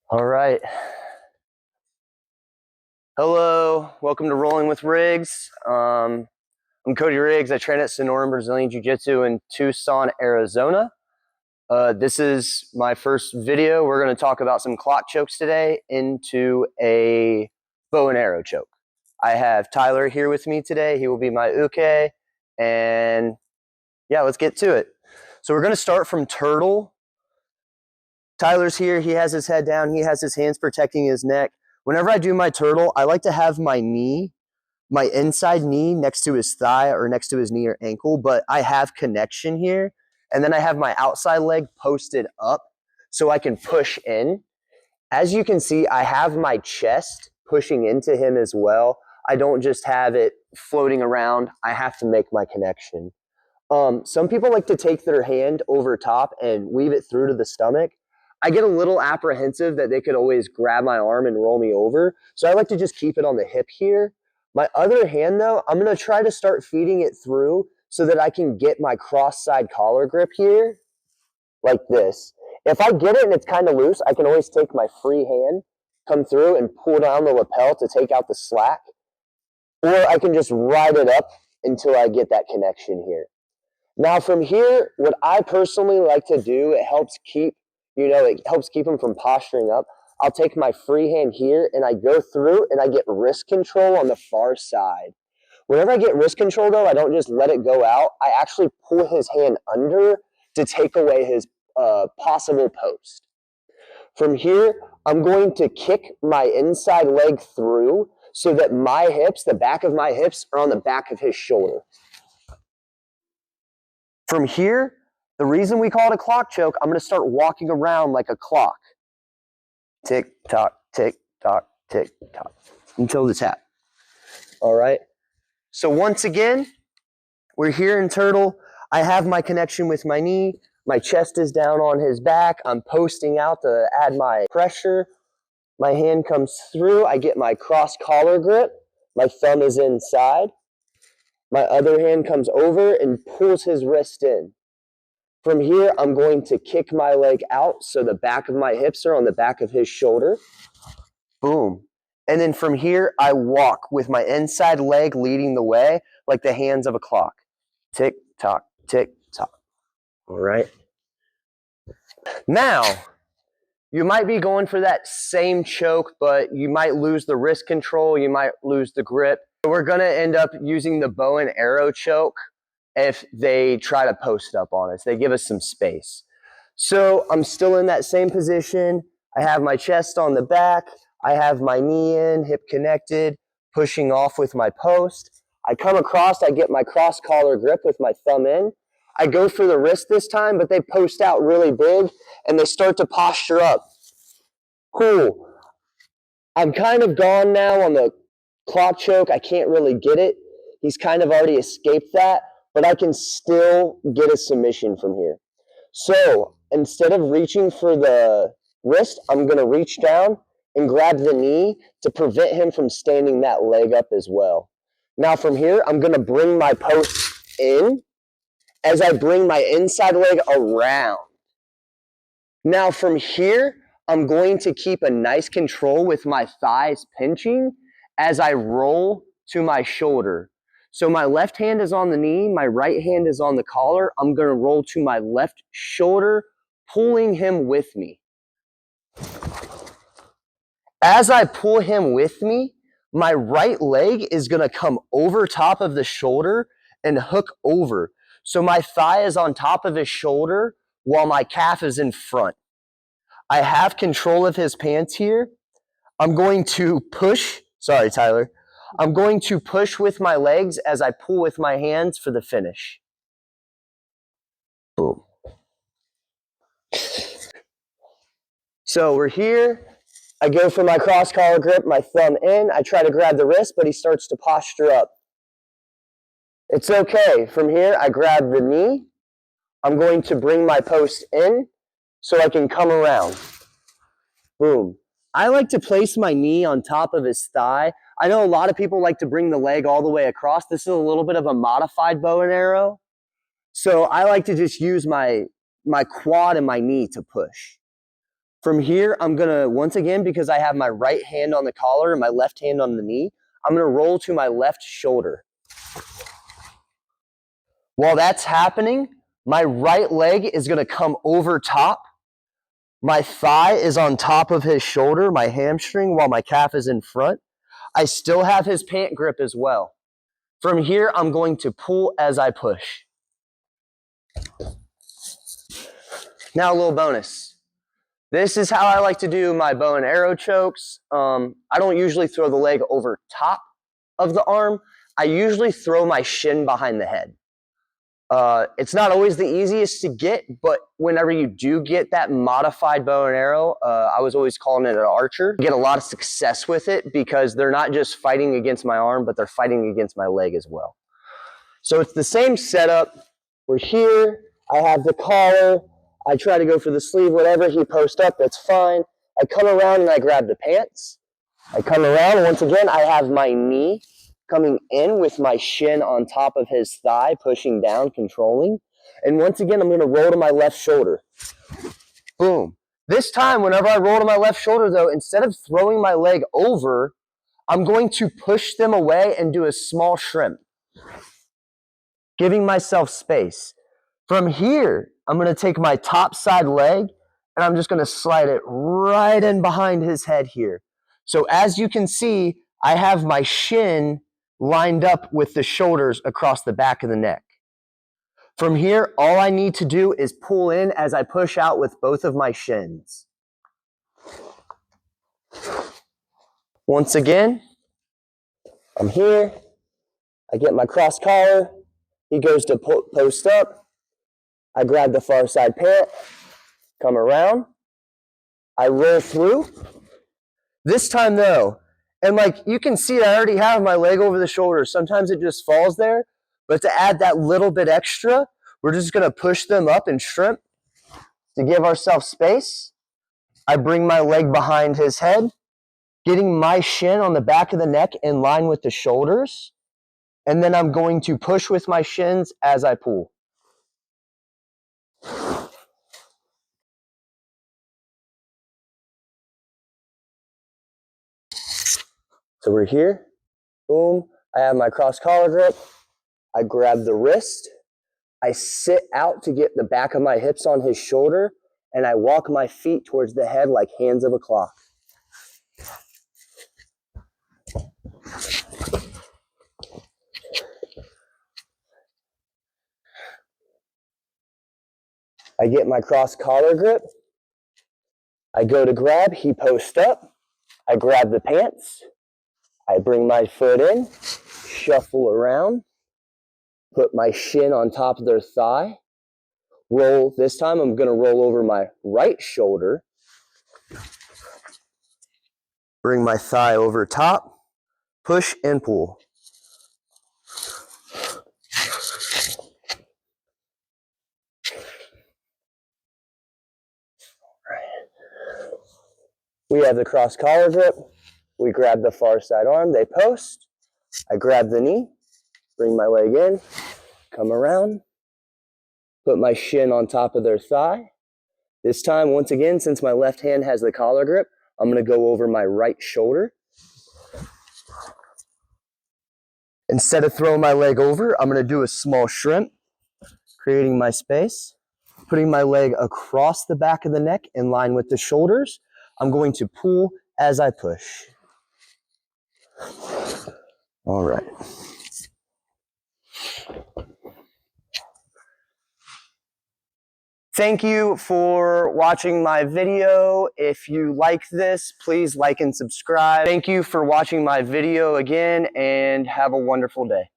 All right. Hello. Welcome to Rolling with Riggs. I'm Cody Riggs. I train at Sonoran Brazilian Jiu-Jitsu in Tucson, Arizona. This is my first video. We're going to talk about some clock chokes today into a bow and arrow choke. I have Tyler here with me today. He will be my uke. And yeah, let's get to it. So we're going to start from turtle. Tyler's here. He has his head down. He has his hands protecting his neck. Whenever I do my turtle, I like to have my knee, my inside knee next to his thigh or next to his knee or ankle, but I have connection here. And then I have my outside leg posted up so I can push in. As you can see, I have my chest pushing into him as well. I don't just have it floating around. I have to make my connection. Some people like to take their hand over top and weave it through to the stomach. I get a little apprehensive that they could always grab my arm and roll me over. So I like to just keep it on the hip here. My other hand though, I'm going to try to start feeding it through so that I can get my cross-side collar grip here like this. If I get it and it's kind of loose, I can always take my free hand, come through and pull down the lapel to take out the slack. Or I can just ride it up until I get that connection here. Now from here, what I personally like to do, it helps keep them from posturing up. I'll take my free hand here and I go through and I get wrist control on the far side. Whenever I get wrist control though, I don't just let it go out. I actually pull his hand under to take away his possible post. From here, I'm going to kick my inside leg through so that my hips, the back of my hips, are on the back of his shoulder. From here, the reason we call it a clock choke, I'm going to start walking around like a clock. Tick, tock, tick, tock, until the tap. All right. So once again, we're here in turtle. I have my connection with my knee. My chest is down on his back. I'm posting out to add my pressure. My hand comes through. I get my cross collar grip. My thumb is inside. My other hand comes over and pulls his wrist in. From here, I'm going to kick my leg out so the back of my hips are on the back of his shoulder. Boom. And then from here, I walk with my inside leg leading the way like the hands of a clock. Tick, tock, tick, tock. All right. Now, you might be going for that same choke, but you might lose the wrist control. You might lose the grip. We're going to end up using the bow and arrow choke if they try to post up on us. They give us some space. So I'm still in that same position. I have my chest on the back. I have my knee in, hip connected, pushing off with my post. I come across, I get my cross collar grip with my thumb in. I go for the wrist this time, but they post out really big and they start to posture up. Cool. I'm kind of gone now on the clock choke. I can't really get it. He's kind of already escaped that, but I can still get a submission from here. So instead of reaching for the wrist, I'm going to reach down and grab the knee to prevent him from standing that leg up as well. Now from here, I'm going to bring my post in as I bring my inside leg around. Now from here, I'm going to keep a nice control with my thighs pinching as I roll to my shoulder. So my left hand is on the knee, my right hand is on the collar. I'm going to roll to my left shoulder, pulling him with me. As I pull him with me, my right leg is going to come over top of the shoulder and hook over. So my thigh is on top of his shoulder while my calf is in front. I have control of his pants here. I'm going to push. Sorry, Tyler. I'm going to push with my legs as I pull with my hands for the finish. Boom. So we're here. I go for my cross collar grip, my thumb in. I try to grab the wrist, but he starts to posture up. It's okay. From here, I grab the knee. I'm going to bring my post in so I can come around. Boom. I like to place my knee on top of his thigh. I know a lot of people like to bring the leg all the way across. This is a little bit of a modified bow and arrow. So I like to just use my quad and my knee to push. From here, I'm gonna, once again, because I have my right hand on the collar and my left hand on the knee, I'm gonna roll to my left shoulder. While that's happening, my right leg is gonna come over top. My thigh is on top of his shoulder, my hamstring, while my calf is in front. I still have his pant grip as well. From here, I'm going to pull as I push. Now a little bonus. This is how I like to do my bow and arrow chokes. I don't usually throw the leg over top of the arm. I usually throw my shin behind the head. It's not always the easiest to get, but whenever you do get that modified bow and arrow, I was always calling it an archer, get a lot of success with it because they're not just fighting against my arm, but they're fighting against my leg as well. So it's the same setup. We're here, I have the collar, I try to go for the sleeve, whatever, he posts up, that's fine. I come around and I grab the pants. I come around, once again, I have my knee coming in with my shin on top of his thigh, pushing down, controlling. And once again, I'm gonna roll to my left shoulder. Boom. This time, whenever I roll to my left shoulder though, instead of throwing my leg over, I'm going to push them away and do a small shrimp, giving myself space. From here, I'm gonna take my top side leg and I'm just gonna slide it right in behind his head here. So as you can see, I have my shin lined up with the shoulders across the back of the neck. From here, all I need to do is pull in as I push out with both of my shins. Once again, I'm here, I get my cross collar, he goes to post up, I grab the far side pant, come around, I roll through. This time though, and like you can see, I already have my leg over the shoulder. Sometimes it just falls there, but to add that little bit extra, we're just gonna push them up and shrimp to give ourselves space. I bring my leg behind his head, getting my shin on the back of the neck in line with the shoulders, and then I'm going to push with my shins as I pull. So we're here, boom, I have my cross collar grip, I grab the wrist, I sit out to get the back of my hips on his shoulder, and I walk my feet towards the head like hands of a clock. I get my cross collar grip, I go to grab, he posts up, I grab the pants, I bring my foot in, shuffle around, put my shin on top of their thigh, roll. This time I'm gonna roll over my right shoulder, bring my thigh over top, push and pull. We have the cross collar grip, we grab the far side arm, they post, I grab the knee, bring my leg in, come around, put my shin on top of their thigh. This time, once again, since my left hand has the collar grip, I'm gonna go over my right shoulder. Instead of throwing my leg over, I'm gonna do a small shrimp, creating my space, putting my leg across the back of the neck in line with the shoulders. I'm going to pull as I push. All right. Thank you for watching my video. If you like this, please like and subscribe. Thank you for watching my video again, and have a wonderful day.